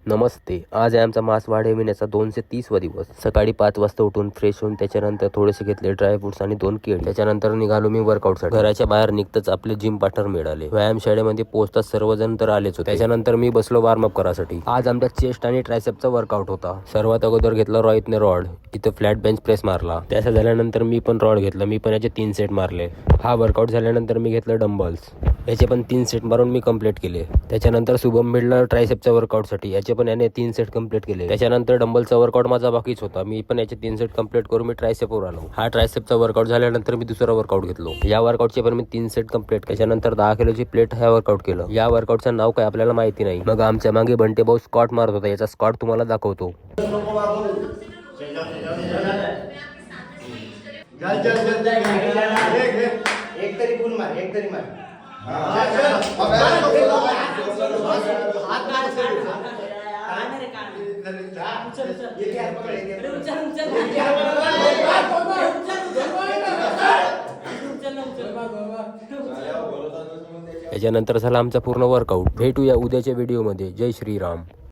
नमस्ते. आज आहे आमचा मास वाढविण्याचा 230वा दिवस. सकाळी 5 वाजता उठून फ्रेश होऊन त्याच्यानंतर थोडेसे घेतले ड्रायफ्रुट्स आणि 2 केळी. त्याच्यानंतर निघालो मी वर्कआउटसाठी. घराच्या बाहेर निघताच आपले जिम पार्टनर मिळाले. व्यायामशाळेमध्ये पोहोचताच सर्वजण तर आलेच होते. त्याच्यानंतर मी बसलो वॉर्मअप करासाठी. आज आमचा चेस्ट आणि ट्रायसेपचा वर्कआउट होता. सर्वात अगोदर घेतला रोहितने रॉड. इथं फ्लॅट बेंच प्रेस मारला. त्याचा झाल्यानंतर मी पण रॉड घेतला. मी पण याचे 3 सेट मारले. हा वर्कआउट झाल्यानंतर मी घेतलं डंबल्स. याचे पण 3 सेट मारून मी कंप्लीट केले. त्याच्यानंतर शुभम भिडला ट्रायसेपच्या वर्कआउटसाठी. याचे पण याने 3 सेट कंप्लीट केले. त्याच्यानंतर डंबलचा वर्कआउट माझा बाकीच होता. मी पण याचे 3 सेट कंप्लीट करून मी ट्रायसेपवर आलो. हा ट्रायसेपचा वर्कआउट झाल्यानंतर मी दुसरा वर्कआउट घेतलो. या वर्कआउटचे पण मी 3 सेट कंप्लीट. त्याच्यानंतर 10 किलोची प्लेट ह्या वर्कआउट केलं. या वर्कआउटचं नाव काय आपल्याला माहिती नाही. मग आमच्या मागे बंटे भाऊ स्क्वॉट मारत होता. याचा स्क्वॉट तुम्हाला दाखवतो. एक तरी फुल मार, एक तरी मार. याच्यानंतर झाला आमचा पूर्ण वर्कआउट. भेटूया उद्याच्या व्हिडिओमध्ये. जय श्रीराम.